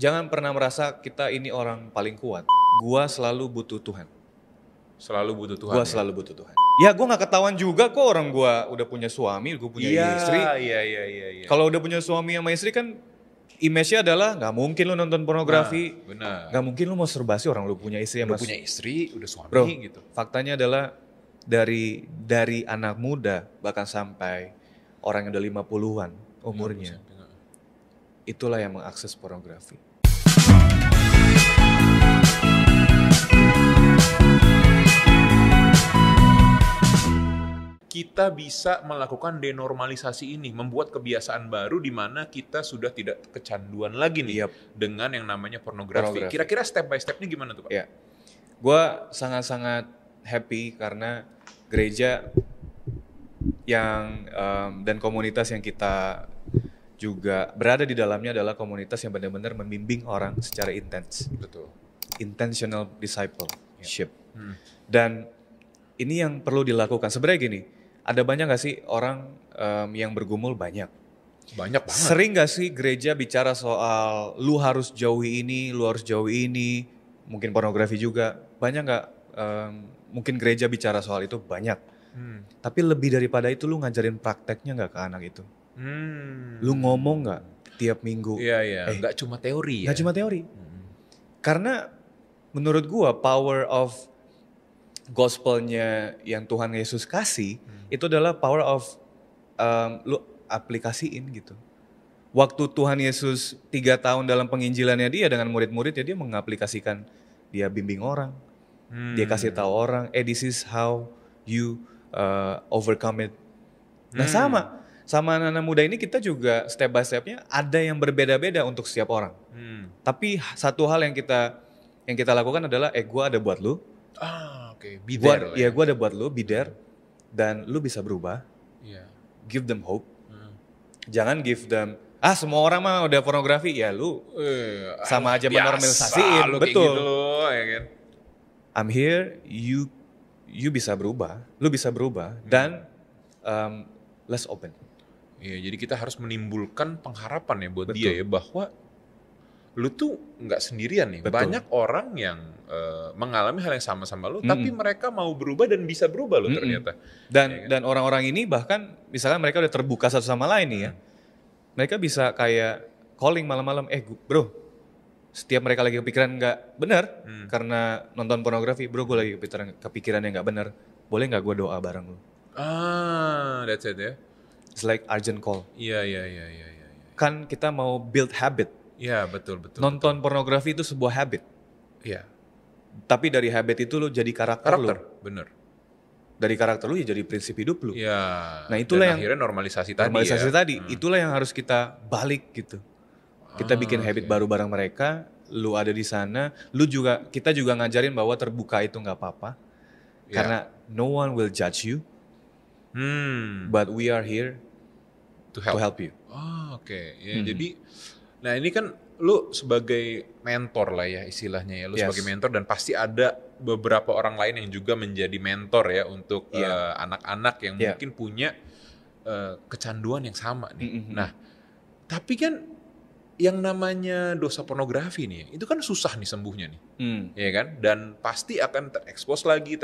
jangan pernah merasa kita ini orang paling kuat. Gua selalu butuh Tuhan. Selalu butuh Tuhan. Gua selalu butuh Tuhan. Ya gua nggak ketahuan juga kok orang gua udah punya suami, gua punya istri. Iya. Kalau udah punya suami sama istri kan image-nya adalah nggak mungkin lu nonton pornografi. Benar. Nggak mungkin lu mau serbasi orang lu punya istri Udah sama punya istri, udah suami Bro, gitu. faktanya adalah dari anak muda bahkan sampai orang yang udah 50-an umurnya. Itulah yang mengakses pornografi. Kita bisa melakukan denormalisasi ini, membuat kebiasaan baru di mana kita sudah tidak kecanduan lagi nih dengan yang namanya pornografi. Kira-kira step by stepnya gimana tuh Pak? Ya, gue sangat-sangat happy karena gereja yang dan komunitas yang kita juga berada di dalamnya adalah komunitas yang benar-benar membimbing orang secara intens. Betul. Intentional discipleship. Dan ini yang perlu dilakukan. Sebenarnya gini, ada banyak gak sih orang yang bergumul banyak? Banyak banget. Sering gak sih gereja bicara soal lu harus jauhi ini, lu harus jauhi ini, mungkin pornografi juga. Banyak gak mungkin gereja bicara soal itu? Banyak. Tapi lebih daripada itu lu ngajarin prakteknya gak ke anak itu? Lu ngomong gak tiap minggu? Iya, gak cuma teori ya? Gak cuma teori. Karena menurut gua power of gospelnya yang Tuhan Yesus kasih itu adalah power of lu aplikasiin gitu. Waktu Tuhan Yesus 3 tahun dalam penginjilannya dia dengan murid-muridnya, dia mengaplikasikan, dia bimbing orang, dia kasih tahu orang, this is how you overcome it. Nah sama anak-anak muda ini kita juga step by stepnya ada yang berbeda-beda untuk setiap orang. Tapi satu hal yang kita lakukan adalah gue ada buat lu. Be there. Gue ada buat lu, be there. Dan lu bisa berubah. Give them hope. Jangan give them, semua orang mah udah pornografi, ya lu sama aja menormalisasiin. Betul. Gitu loh, ya kan? I'm here, you bisa berubah. Lu bisa berubah. Dan let's open. Iya, jadi kita harus menimbulkan pengharapan ya buat dia ya, bahwa lu tuh nggak sendirian nih. Betul. Banyak orang yang mengalami hal yang sama-sama lu, tapi mereka mau berubah dan bisa berubah lu ternyata. Dan orang-orang ini bahkan misalnya mereka udah terbuka satu sama lain nih ya. Mereka bisa kayak calling malam-malam, bro, setiap mereka lagi kepikiran nggak benar karena nonton pornografi, bro gue lagi kepikiran yang nggak benar, boleh nggak gue doa bareng lu? That's it ya. It's like urgent call. Iya. Kan kita mau build habit. Iya, betul. Nonton pornografi itu sebuah habit. Iya. Tapi dari habit itu lo jadi karakter lo. Bener. Dari karakter lo ya jadi prinsip hidup lo. Iya. Nah itulah dan yang akhirnya normalisasi tadi. Itulah yang harus kita balik gitu. Kita bikin habit baru bareng mereka. Lu ada di sana. Kita juga ngajarin bahwa terbuka itu nggak apa-apa. Karena no one will judge you. But we are here to help you. Ya, jadi, nah ini kan lu sebagai mentor lah ya istilahnya ya, lu sebagai mentor, dan pasti ada beberapa orang lain yang juga menjadi mentor ya untuk anak-anak yang mungkin punya kecanduan yang sama nih. Nah, tapi kan yang namanya dosa pornografi nih, itu kan susah nih sembuhnya nih, ya kan? Dan pasti akan terekspos lagi,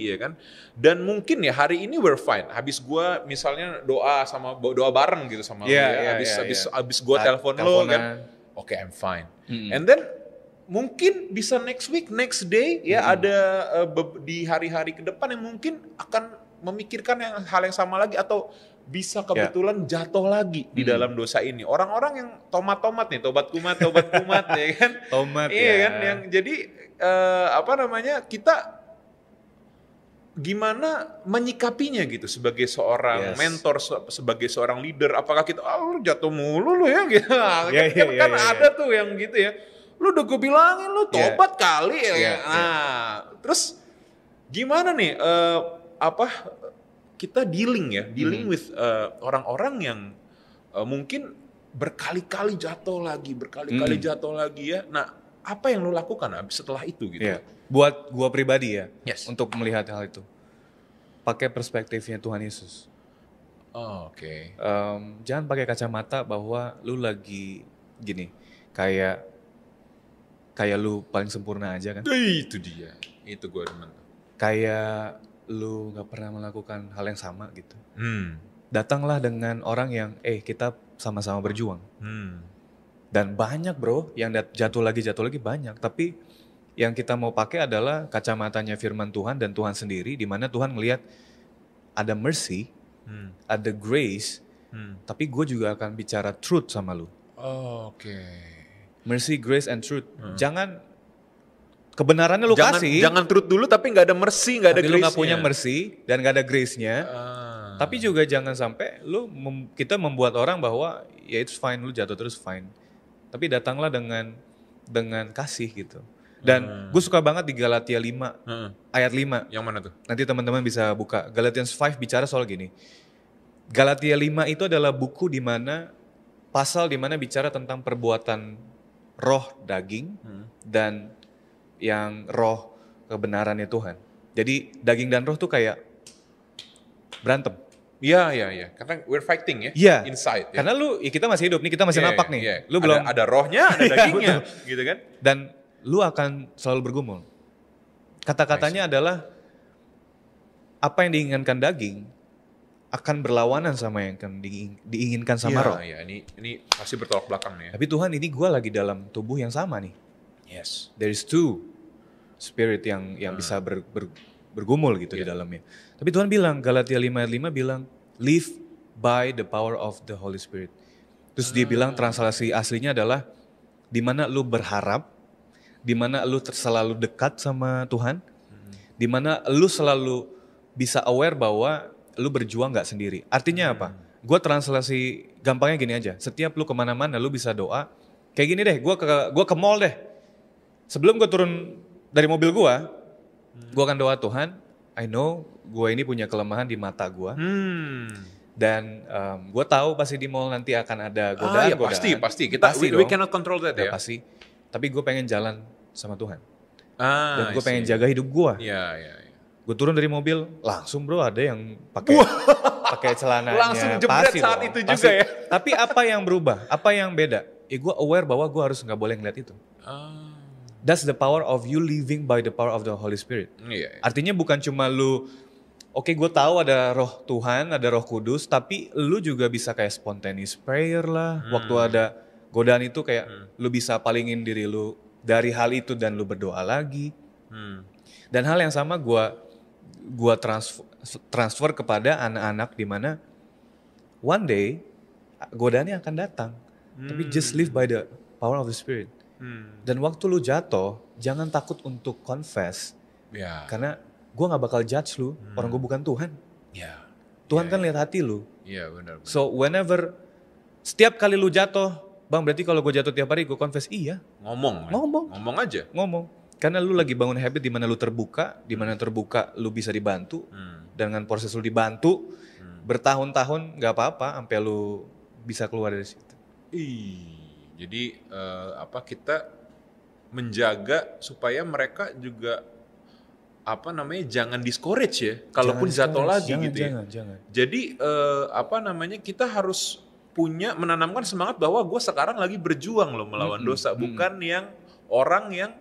ya kan? Dan mungkin ya hari ini we're fine. Habis gua misalnya doa bareng gitu sama lu ya, habis gua telepon lo kan, oke, I'm fine. And then mungkin bisa next week, next day ya ada di hari-hari ke depan yang mungkin akan memikirkan hal yang sama lagi, atau bisa kebetulan jatuh lagi di dalam dosa ini. Orang-orang yang tomat nih, tobat kumat ya kan? Tomat iya kan? Yang jadi kita gimana menyikapinya gitu sebagai seorang mentor, sebagai seorang leader. Apakah kita lu jatuh mulu lu ya gitu. Kan ada tuh yang gitu ya. Lu udah gue bilangin lu tobat kali ya. Terus gimana nih kita dealing with orang-orang yang mungkin berkali-kali jatuh lagi ya. Nah, apa yang lo lakukan setelah itu gitu? Buat gua pribadi ya, untuk melihat hal itu, pakai perspektifnya Tuhan Yesus. Jangan pakai kacamata bahwa lu lagi gini. kayak lu paling sempurna aja kan. Itu dia, itu gue demen. Kayak lu gak pernah melakukan hal yang sama gitu. Datanglah dengan orang yang kita sama-sama berjuang. Dan banyak bro yang jatuh lagi banyak. Tapi yang kita mau pakai adalah kacamatanya firman Tuhan dan Tuhan sendiri, di mana Tuhan ngelihat ada mercy, ada grace, tapi gue juga akan bicara truth sama lu. Oke. Mercy, grace, and truth. Jangan kebenarannya lu kasih. Jangan truth dulu tapi nggak ada mercy, nggak ada grace-nya. Tapi lu nggak punya mercy dan nggak ada grace-nya. Tapi juga jangan sampai kita membuat orang bahwa ya it's fine, lu jatuh terus fine. Tapi datanglah dengan kasih gitu. Dan gue suka banget di Galatia 5 ayat 5. Yang mana tuh? Nanti teman-teman bisa buka. Galatians 5 bicara soal gini. Galatia 5 itu adalah buku di mana pasal di mana bicara tentang perbuatan roh daging dan yang roh kebenarannya Tuhan. Jadi daging dan roh tuh kayak berantem. Iya. Karena we're fighting ya. Iya. Inside. Ya. Karena kita masih hidup nih, kita masih napak nih. Iya. Lu belum ada rohnya, ada dagingnya, gitu kan? Dan lu akan selalu bergumul. Kata-katanya adalah apa yang diinginkan daging akan berlawanan sama yang diinginkan sama roh. Iya, ini pasti bertolak belakang nih ya. Tapi Tuhan, ini gue lagi dalam tubuh yang sama nih. Yes. There is two spirit yang bisa bergumul gitu di dalamnya. Tapi Tuhan bilang, Galatia 5 ayat 5 bilang, live by the power of the Holy Spirit. Terus dia bilang translasi aslinya adalah, di mana lu berharap, di mana lu selalu dekat sama Tuhan, di mana lu selalu bisa aware bahwa lu berjuang gak sendiri. Artinya apa? Gue translasi gampangnya gini aja. Setiap lu kemana-mana lu bisa doa. Kayak gini deh, gue ke mall deh. Sebelum gue turun dari mobil gue akan doa, Tuhan, I know gue ini punya kelemahan di mata gue. Dan gue tahu pasti di mall nanti akan ada godaan. Pasti. We cannot control that ya. Pasti. Tapi gue pengen jalan sama Tuhan. Dan gue pengen jaga hidup gue. Iya. Gue turun dari mobil, langsung bro ada yang pakai celananya. Langsung jebret saat dong, itu juga ya. Tapi apa yang berubah? Apa yang beda? Gue aware bahwa gue harus nggak boleh ngeliat itu. That's the power of you living by the power of the Holy Spirit. Iya. Artinya bukan cuma lu, gue tahu ada roh Tuhan, ada roh kudus, tapi lu juga bisa kayak spontaneous prayer lah. Waktu ada godaan itu kayak lu bisa palingin diri lu dari hal itu dan lu berdoa lagi. Dan hal yang sama gue transfer kepada anak-anak di mana one day godaannya akan datang. Tapi just live by the power of the Spirit. Dan waktu lu jatuh, jangan takut untuk confess. Karena gue gak bakal judge lu, orang gue bukan Tuhan. Tuhan kan lihat hati lu. Benar. So setiap kali lu jatuh, bang berarti kalau gue jatuh tiap hari gue confess, iya. Ngomong aja. Karena lu lagi bangun habit di mana lu terbuka, di mana terbuka lu bisa dibantu. Dengan proses lu dibantu, bertahun-tahun gak apa-apa sampai lu bisa keluar dari situ. Jadi kita menjaga supaya mereka juga jangan discourage ya, kalaupun jatuh lagi gitu ya. Jangan. Jadi kita harus menanamkan semangat bahwa gue sekarang lagi berjuang loh melawan dosa, bukan yang orang yang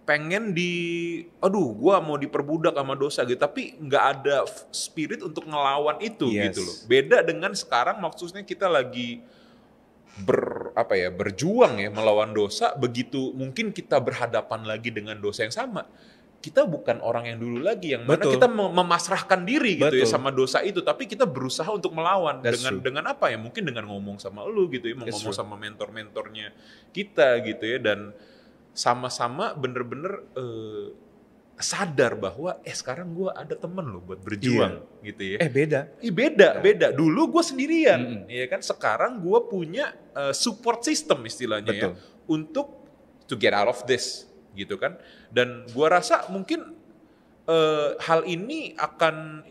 pengen gue mau diperbudak sama dosa gitu, tapi nggak ada spirit untuk ngelawan itu gitu loh. Beda dengan sekarang, maksudnya kita lagi berjuang ya melawan dosa, begitu mungkin kita berhadapan lagi dengan dosa yang sama, kita bukan orang yang dulu lagi yang mana kita memasrahkan diri gitu ya sama dosa itu, tapi kita berusaha untuk melawan dengan apa ya, mungkin dengan ngomong sama lu gitu ya, ngomong sama mentor-mentornya kita gitu ya, dan sama-sama bener-bener sadar bahwa sekarang gue ada temen loh buat berjuang gitu ya. Beda. Dulu gue sendirian, ya kan. Sekarang gue punya support system istilahnya ya, untuk to get out of this gitu kan. Dan gue rasa mungkin hal ini akan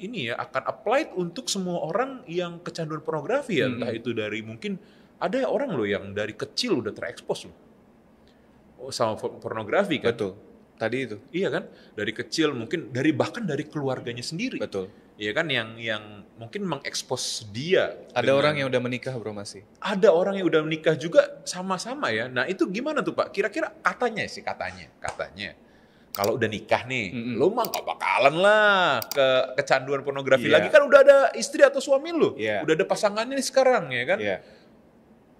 applied untuk semua orang yang kecanduan pornografi ya, entah itu dari, mungkin ada orang loh yang dari kecil udah terekspos loh sama pornografi kan. Tadi itu. Iya kan, dari kecil mungkin bahkan dari keluarganya sendiri. ya kan, yang mungkin mengekspos dia. Ada orang yang udah menikah bro masih. Ada orang yang udah menikah juga sama-sama ya. Nah itu gimana tuh Pak? Kira-kira katanya kalau udah nikah nih, lu mah gak bakalan lah kecanduan pornografi lagi, kan udah ada istri atau suami lu, udah ada pasangannya nih sekarang ya kan.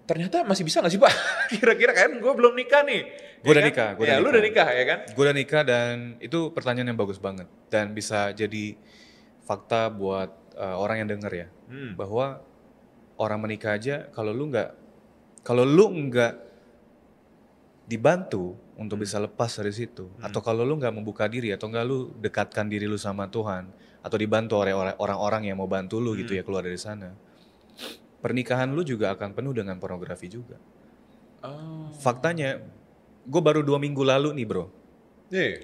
Ternyata masih bisa gak sih Pak? Kira-kira kan gue belum nikah nih. Gue udah nikah. Lu udah nikah ya kan? Gue udah nikah dan itu pertanyaan yang bagus banget. Dan bisa jadi fakta buat orang yang denger ya. Bahwa orang menikah aja kalau lu nggak dibantu untuk bisa lepas dari situ. Atau kalau lu nggak membuka diri atau nggak lu dekatkan diri lu sama Tuhan. Atau dibantu oleh orang-orang yang mau bantu lu gitu ya keluar dari sana. Pernikahan lu juga akan penuh dengan pornografi juga. Faktanya, gue baru 2 minggu lalu nih bro,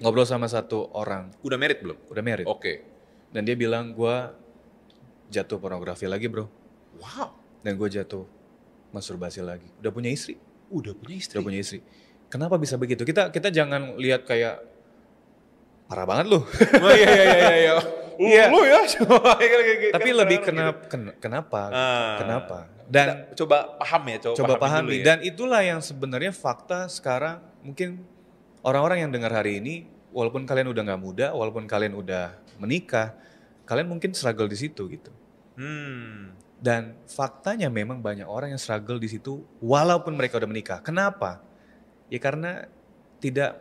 ngobrol sama satu orang. Udah married belum? Udah married. Oke. Dan dia bilang gue jatuh pornografi lagi bro. Wow. Dan gue jatuh masturbasi lagi. Udah punya istri. Udah punya istri. Kenapa bisa begitu? Kita jangan lihat kayak parah banget lu. Oh iya. Lu ya. Tapi lebih kenapa? Dan coba paham ya, coba pahami. Ya. Dan itulah yang sebenarnya fakta sekarang. Mungkin orang-orang yang dengar hari ini, walaupun kalian udah nggak muda, walaupun kalian udah menikah, kalian mungkin struggle di situ gitu. Dan faktanya memang banyak orang yang struggle di situ, walaupun mereka udah menikah. Kenapa? Ya karena tidak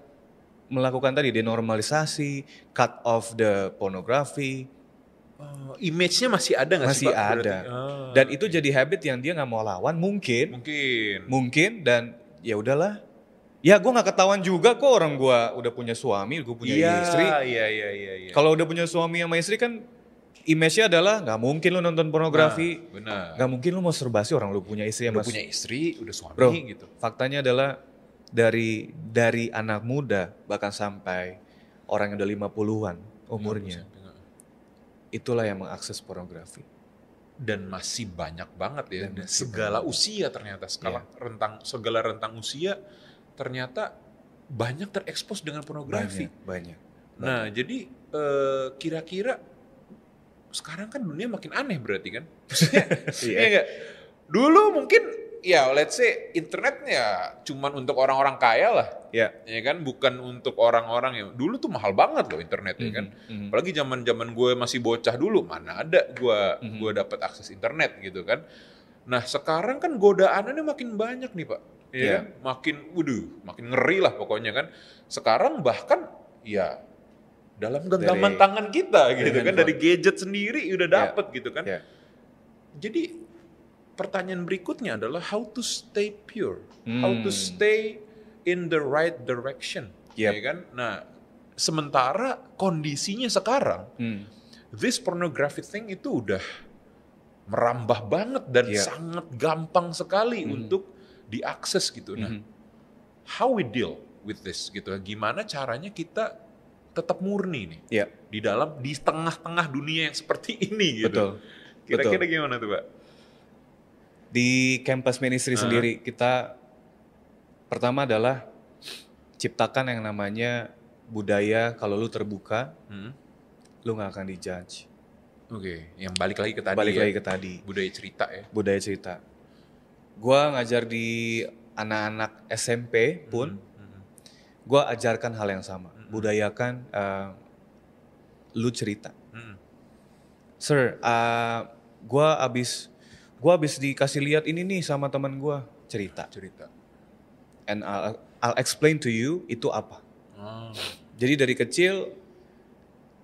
melakukan tadi denormalisasi, cut off the pornography. Image-nya masih ada nggak sih Pak? Masih ada. Dan itu jadi habit yang dia nggak mau lawan mungkin. Dan ya udahlah. Ya gue nggak ketahuan juga kok, orang gue udah punya suami, gue punya istri. Iya. Kalau udah punya suami sama istri kan image-nya adalah nggak mungkin lu nonton pornografi. Benar. Nggak mungkin lu mau masturbasi, orang lu punya istri sama punya istri, udah suami. Bro, gitu. Faktanya adalah dari anak muda bahkan sampai orang yang udah 50-an umurnya, itulah yang mengakses pornografi. Dan masih banyak banget ya, segala usia ternyata, segala rentang usia ternyata banyak terekspos dengan pornografi. Banyak. Nah jadi kira-kira sekarang kan dunia makin aneh berarti kan? Iya nggak? Dulu mungkin ya let's say internetnya cuman untuk orang-orang kaya lah, ya kan, bukan untuk orang-orang yang dulu tuh mahal banget loh internet ya kan, apalagi zaman gue masih bocah dulu, mana ada gue dapat akses internet gitu kan. Nah sekarang kan godaannya makin banyak nih Pak, ya kan? makin ngeri lah pokoknya kan. Sekarang bahkan ya dalam genggaman tangan kita gitu kan, dari gadget sendiri udah dapet gitu kan. Jadi pertanyaan berikutnya adalah how to stay pure, how to stay in the right direction, ya kan? Nah, sementara kondisinya sekarang, this pornographic thing itu udah merambah banget dan sangat gampang sekali untuk diakses gitu. Nah, how we deal with this gitu? Gimana caranya kita tetap murni nih di tengah-tengah dunia yang seperti ini gitu? Kira-kira gimana tuh Pak? Di campus ministry sendiri kita pertama adalah ciptakan yang namanya budaya kalau lu terbuka, lu nggak akan dijudge. Yang balik lagi ke tadi. Budaya cerita ya. Budaya cerita. Gua ngajar di anak-anak SMP pun, gua ajarkan hal yang sama. Budayakan lu cerita. Sir, gua abis dikasih lihat ini nih sama teman gue, cerita. And I'll explain to you itu apa. Jadi dari kecil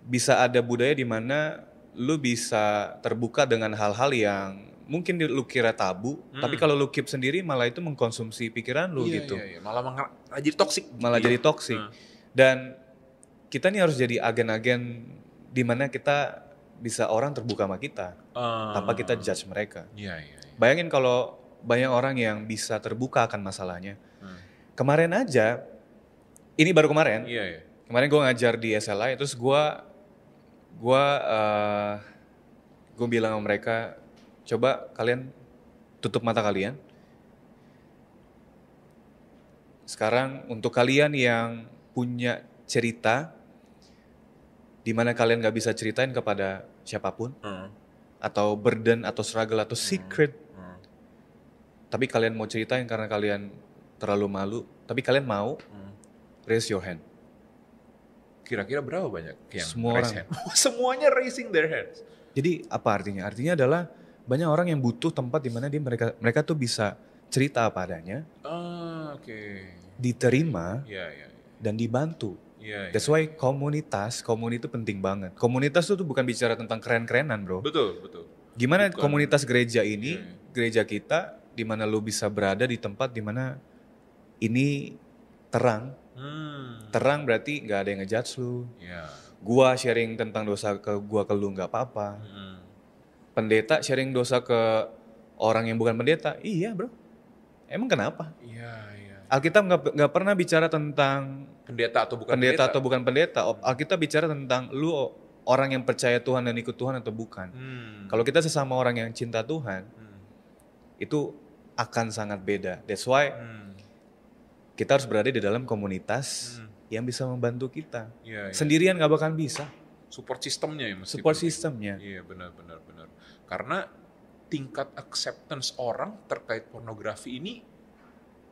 bisa ada budaya di mana lu bisa terbuka dengan hal-hal yang mungkin lu kira tabu, tapi kalau lu keep sendiri malah itu mengkonsumsi pikiran lu gitu. Malah jadi toksik. Jadi toksik. Dan kita nih harus jadi agen-agen di mana kita bisa orang terbuka sama kita tanpa kita judge mereka. Bayangin kalau banyak orang yang bisa terbuka akan masalahnya. Kemarin aja, ini baru kemarin. Kemarin gue ngajar di SLI, terus gue bilang sama mereka, coba kalian tutup mata kalian. Sekarang untuk kalian yang punya cerita, dimana kalian gak bisa ceritain kepada siapapun, atau burden, atau struggle, atau secret. Tapi kalian mau ceritain karena kalian terlalu malu, tapi kalian mau, raise your hand. Kira-kira berapa banyak yang Semua raise orang. hand? Semuanya raising their hands. Jadi apa artinya? Artinya adalah banyak orang yang butuh tempat di mana mereka tuh bisa cerita apa adanya, Oke. diterima, Iya. dan dibantu. Iya. That's why komunitas itu penting banget. Komunitas tuh bukan bicara tentang keren-kerenan, bro. Betul. Gimana Bukan. komunitas gereja ini, Iya. gereja kita, di mana lu bisa berada di tempat di mana ini terang. Terang berarti nggak ada yang ngejudge lu. Iya. Gua sharing tentang dosa ke lu nggak apa-apa. Pendeta sharing dosa ke orang yang bukan pendeta, iya bro. Emang kenapa? Iya. Alkitab nggak pernah bicara tentang Pendeta atau bukan pendeta atau bukan pendeta. Alkitab bicara tentang lu orang yang percaya Tuhan dan ikut Tuhan atau bukan. Kalau kita sesama orang yang cinta Tuhan, itu akan sangat beda. That's why kita harus berada di dalam komunitas yang bisa membantu kita. Iya. Sendirian nggak bakal bisa. Support sistemnya ya mesti. Support sistemnya. Iya benar. Karena tingkat acceptance orang terkait pornografi ini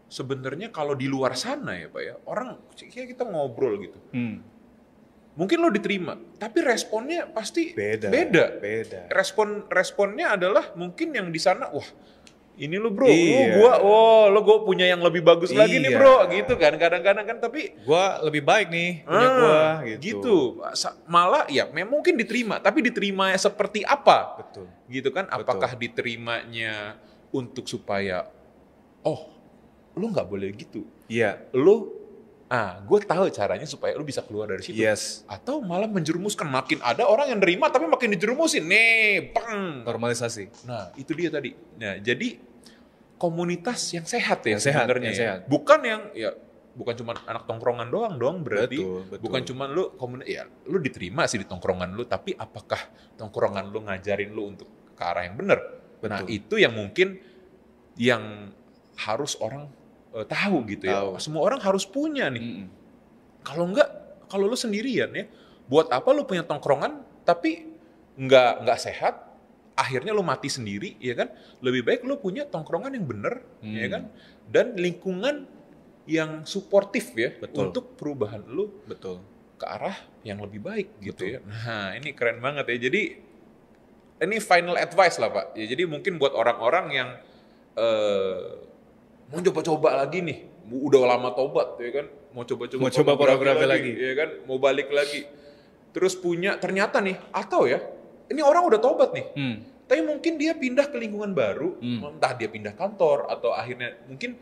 sebenarnya kalau di luar sana ya Pak ya, orang kayak kita ngobrol gitu. Mungkin lo diterima, tapi responnya pasti beda. Responnya adalah mungkin yang di sana, wah ini lo bro, gue punya yang lebih bagus lagi nih bro, gitu kan. Kadang-kadang kan tapi gue lebih baik nih punya gue gitu. Malah ya mungkin diterima, tapi diterima seperti apa? Betul. Gitu kan? Apakah diterimanya untuk supaya lu nggak boleh gitu. Iya. Gue tahu caranya supaya lu bisa keluar dari situ. Yes. Atau malah menjerumuskan, makin ada orang yang nerima tapi makin dijerumusin. Normalisasi. Nah, itu dia tadi. Nah, jadi komunitas yang sehat ya sebenarnya. Sehat. Bukan yang bukan cuma anak tongkrongan doang dong berarti. Betul. Bukan cuma lu lu diterima sih di tongkrongan lu, tapi apakah tongkrongan lu ngajarin lu untuk ke arah yang benar? Nah, itu yang mungkin yang harus orang tahu gitu ya. Semua orang harus punya nih. Kalau enggak, kalau lu sendirian ya, buat apa lu punya tongkrongan tapi enggak sehat? Akhirnya lu mati sendiri, ya kan? Lebih baik lu punya tongkrongan yang benar, ya kan? Dan lingkungan yang suportif ya untuk perubahan lu ke arah yang lebih baik gitu ya. Nah, ini keren banget ya. Jadi ini final advice lah Pak. Ya, jadi mungkin buat orang-orang yang mau coba-coba lagi nih, udah lama tobat ya kan, mau coba pornografi lagi ya kan, mau balik lagi. Terus punya ternyata nih, atau ya ini orang udah tobat nih, tapi mungkin dia pindah ke lingkungan baru, entah dia pindah kantor atau akhirnya mungkin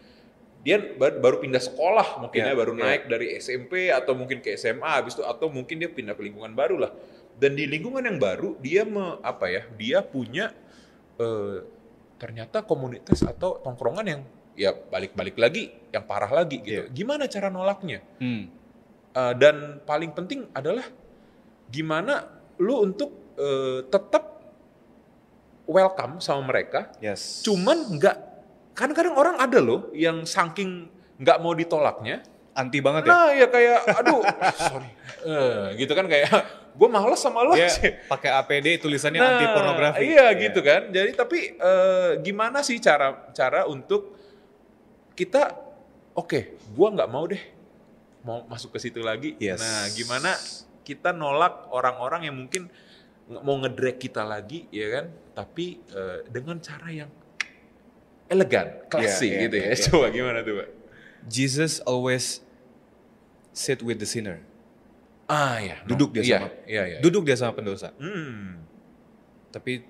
dia baru pindah sekolah, mungkin baru naik dari SMP atau mungkin ke SMA habis itu, atau mungkin dia pindah ke lingkungan baru lah. Dan di lingkungan yang baru dia dia punya ternyata komunitas atau tongkrongan yang ya balik-balik lagi, yang parah lagi gitu. Gimana cara nolaknya? Dan paling penting adalah gimana lu untuk tetap welcome sama mereka. Cuman kadang-kadang orang ada loh yang saking nggak mau ditolaknya, anti banget ya. Nah ya kayak aduh sorry, gitu kan kayak gue males sama lo. Pakai APD tulisannya anti pornografi. Iya gitu kan. Jadi tapi gimana sih cara untuk kita gue nggak mau deh mau masuk ke situ lagi. Nah gimana kita nolak orang-orang yang mungkin mau ngedrag kita lagi, ya kan? Tapi dengan cara yang elegan, klasik gitu ya. Coba gimana tuh, Pak? Jesus always sit with the sinner. Duduk dia sama pendosa. Tapi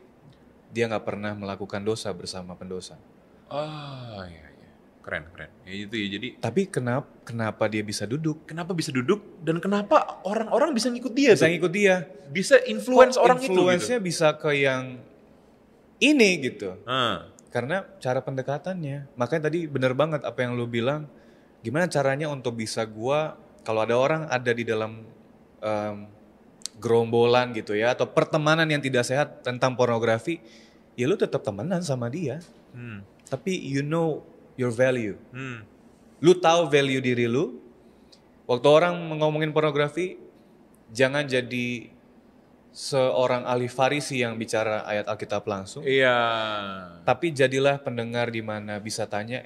dia nggak pernah melakukan dosa bersama pendosa. Keren. Ya itu ya. Jadi. Tapi kenapa dia bisa duduk? Kenapa bisa duduk? Dan kenapa orang-orang bisa ngikut dia? Bisa influence orang itu. Influence-nya bisa ke yang ini gitu. Karena cara pendekatannya. Makanya tadi bener banget apa yang lu bilang. Gimana caranya untuk bisa kalau ada orang ada di dalam gerombolan gitu ya, atau pertemanan yang tidak sehat tentang pornografi, ya lu tetap temenan sama dia. Tapi you know your value. Lu tahu value diri lu. Waktu orang ngomongin pornografi, Jangan jadi seorang ahli Farisi yang bicara ayat Alkitab langsung. Iya. Tapi jadilah pendengar di mana bisa tanya,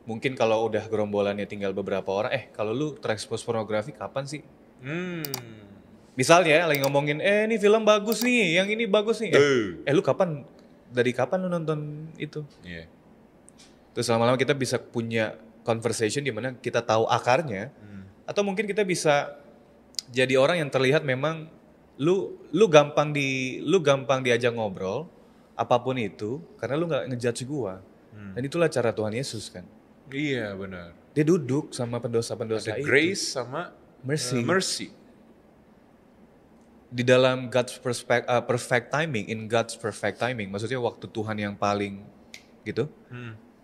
mungkin kalau udah gerombolannya tinggal beberapa orang, kalau lu terekspos pornografi kapan sih? Misalnya lagi ngomongin, ini film bagus nih, yang ini bagus nih. Lu dari kapan lu nonton itu? Iya. Terus lama-lama kita bisa punya conversation di mana kita tahu akarnya, atau mungkin kita bisa jadi orang yang terlihat memang lu gampang diajak ngobrol apapun itu karena lu nggak ngejudge gua. Dan itulah cara Tuhan Yesus kan. Iya benar. Dia duduk sama pendosa-pendosa Ada itu. grace sama mercy. Di dalam God's perfect timing, in God's perfect timing, maksudnya waktu Tuhan yang paling gitu,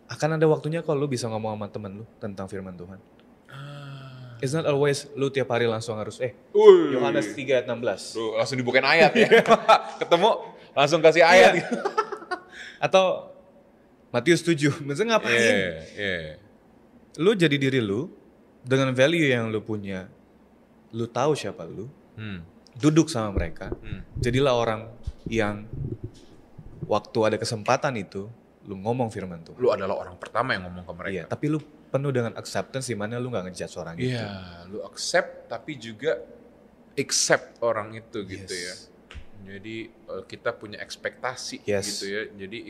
akan ada waktunya kalau lu bisa ngomong sama temen lu tentang firman Tuhan. It's not always lu tiap hari langsung harus Yohanes 3 ayat 16. Langsung dibukain ayat ya. Ketemu langsung kasih ayat. Iya. Atau Matius 7. Maksudnya ngapain? Iya. Lu jadi diri lu dengan value yang lu punya. Lu tahu siapa lu. Duduk sama mereka. Jadilah orang yang waktu ada kesempatan itu lu ngomong firman Tuhan. Lu adalah orang pertama yang ngomong ke mereka. Iya, tapi lu penuh dengan acceptance di mana lu nggak ngejudge orang itu. Iya, lu accept tapi juga accept orang itu gitu ya. Jadi kita punya ekspektasi gitu ya. Jadi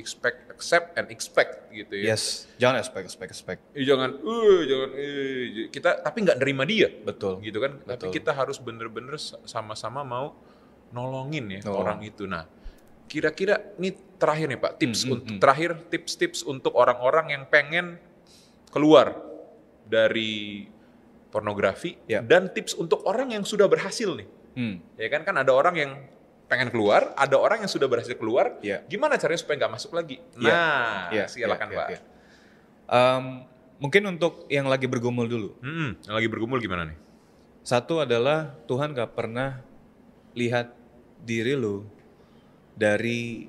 accept and expect gitu ya. Yes, jangan expect. Jangan kita tapi nggak nerima dia. Betul. Gitu kan. Tapi kita harus bener-bener sama-sama mau nolongin ya orang itu. Nah, kira-kira ini terakhir nih Pak, tips untuk orang-orang yang pengen keluar dari pornografi dan tips untuk orang yang sudah berhasil nih. Ya kan ada orang yang pengen keluar, ada orang yang sudah berhasil keluar. Gimana caranya supaya nggak masuk lagi? Nah, silakan Pak. Mungkin untuk yang lagi bergumul dulu. Yang lagi bergumul gimana nih? Satu adalah Tuhan nggak pernah lihat diri lu dari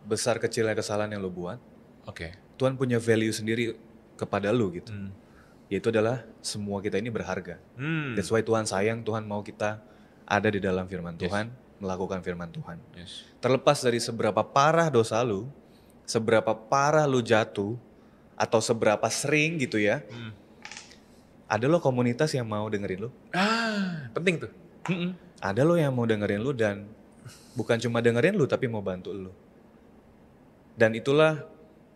besar kecilnya kesalahan yang lu buat. Tuhan punya value sendiri kepada lu gitu. Yaitu adalah semua kita ini berharga. That's why Tuhan sayang, Tuhan mau kita ada di dalam firman Tuhan, melakukan firman Tuhan. Terlepas dari seberapa parah dosa lu, seberapa parah lu jatuh, atau seberapa sering gitu ya, ada lo komunitas yang mau dengerin lu. Penting tuh. Ada lo yang mau dengerin lu dan bukan cuma dengerin lu tapi mau bantu lu. Dan itulah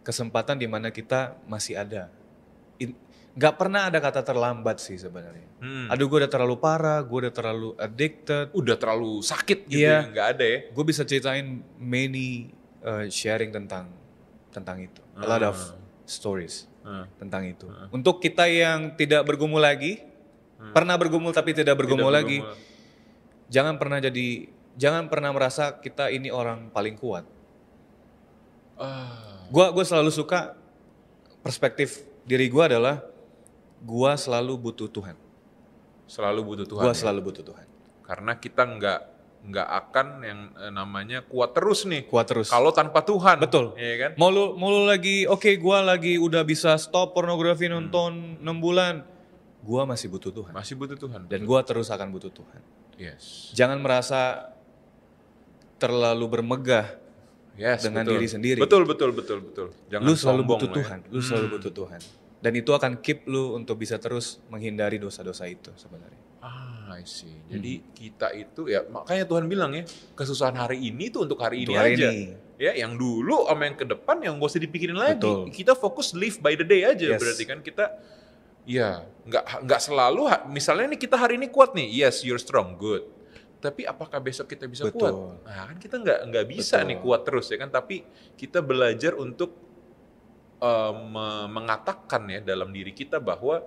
kesempatan di mana kita masih ada. Gak pernah ada kata terlambat sih sebenarnya. Aduh gue udah terlalu parah, gue udah terlalu addicted. Udah terlalu sakit gitu ya, gak ada ya. Gue bisa ceritain many sharing tentang itu. A lot of stories tentang itu. Untuk kita yang tidak bergumul lagi, pernah bergumul tapi tidak bergumul lagi, jangan pernah merasa kita ini orang paling kuat. Gue selalu suka perspektif diri gue adalah gue selalu butuh Tuhan. Selalu butuh Tuhan. Gue selalu butuh Tuhan. Karena kita nggak akan yang namanya kuat terus nih. Kuat terus. Kalau tanpa Tuhan. Betul. Iya kan? Mau lu lagi, gue lagi udah bisa stop pornografi nonton 6 bulan. Gue masih butuh Tuhan. Masih butuh Tuhan. Dan gue terus akan butuh Tuhan. Yes. Jangan merasa terlalu bermegah dengan diri sendiri. Betul. Jangan lu selalu sombong butuh Tuhan. Lu selalu butuh Tuhan. Dan itu akan keep lu untuk bisa terus menghindari dosa-dosa itu sebenarnya. I see. Jadi kita itu ya makanya Tuhan bilang ya kesusahan hari ini tuh untuk hari ini hari aja. Ini. Ya yang dulu sama yang ke depan yang gak usah dipikirin lagi. Betul. Kita fokus live by the day aja. Berarti kan kita ya nggak selalu misalnya nih kita hari ini kuat nih. Yes, you're strong, good. Tapi apakah besok kita bisa kuat? Nah kan kita nggak bisa nih kuat terus ya kan. Tapi kita belajar untuk mengatakan ya dalam diri kita bahwa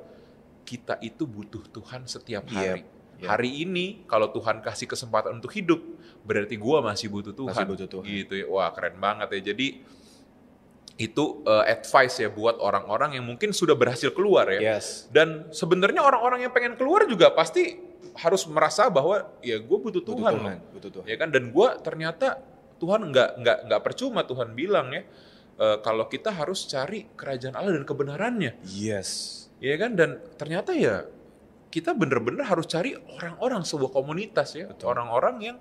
kita itu butuh Tuhan setiap hari. Hari ini kalau Tuhan kasih kesempatan untuk hidup, berarti gua masih butuh Tuhan. Gitu ya. Wah, keren banget ya. Jadi itu advice ya buat orang-orang yang mungkin sudah berhasil keluar ya. Dan sebenarnya orang-orang yang pengen keluar juga pasti harus merasa bahwa ya gue butuh Tuhan. Ya kan, dan gue ternyata Tuhan nggak percuma. Tuhan bilang ya kalau kita harus cari kerajaan Allah dan kebenarannya. Yes. Ya kan, dan ternyata ya kita bener-bener harus cari orang-orang sebuah komunitas ya, orang-orang yang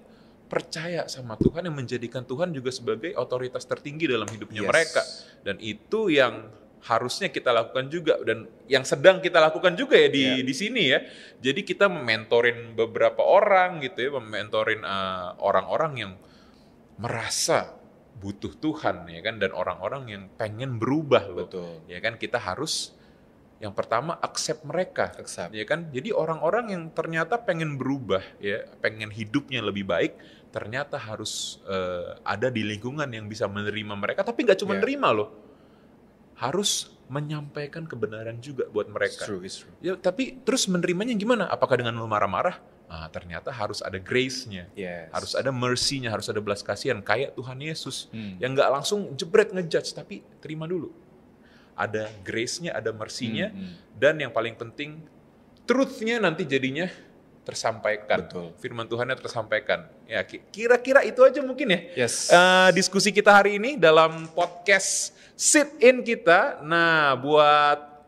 percaya sama Tuhan, yang menjadikan Tuhan juga sebagai otoritas tertinggi dalam hidupnya mereka. Dan itu yang harusnya kita lakukan juga, dan yang sedang kita lakukan juga ya di sini ya. Jadi kita mementorin beberapa orang gitu ya, mementorin orang-orang yang merasa butuh Tuhan ya kan, dan orang-orang yang pengen berubah loh. Ya kan, kita harus yang pertama accept mereka, ya kan. Jadi orang-orang yang ternyata pengen berubah ya, pengen hidupnya lebih baik, ternyata harus ada di lingkungan yang bisa menerima mereka. Tapi nggak cuma nerima loh, harus menyampaikan kebenaran juga buat mereka. It's true. Ya, tapi terus menerimanya gimana? Apakah dengan marah-marah? Nah, ternyata harus ada grace-nya, harus ada mercy-nya, harus ada belas kasihan kayak Tuhan Yesus yang nggak langsung jebret ngejudge, tapi terima dulu. Ada grace-nya, ada mercy-nya, dan yang paling penting, truth-nya nanti jadinya tersampaikan. Firman Tuhannya tersampaikan. Ya, kira-kira itu aja mungkin ya. Diskusi kita hari ini dalam podcast Sit In kita. Nah, buat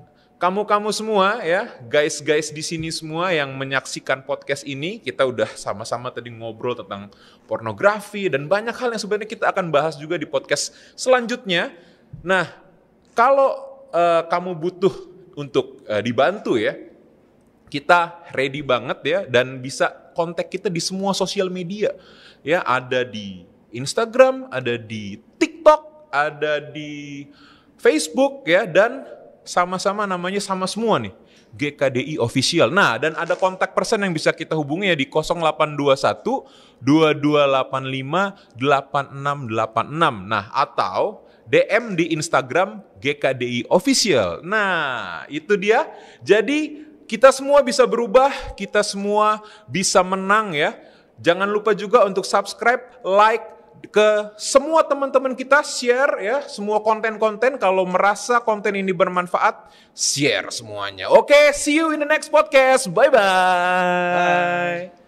kamu-kamu semua ya, guys-guys di sini semua yang menyaksikan podcast ini, kita udah sama-sama tadi ngobrol tentang pornografi dan banyak hal yang sebenarnya kita akan bahas juga di podcast selanjutnya. Nah, kalau kamu butuh untuk dibantu ya, kita ready banget ya, dan bisa kontak kita di semua sosial media. Ya, ada di Instagram, ada di TikTok, ada di Facebook ya, dan sama-sama namanya sama semua nih, GKDI Official. Nah, dan ada kontak person yang bisa kita hubungi ya di 0821 2285 8686. Nah, atau DM di Instagram GKDI Official. Nah, itu dia. Jadi kita semua bisa berubah, kita semua bisa menang ya. Jangan lupa juga untuk subscribe, like ke semua teman-teman kita, share ya semua konten-konten. Kalau merasa konten ini bermanfaat, share semuanya. Oke, see you in the next podcast. Bye-bye. Bye.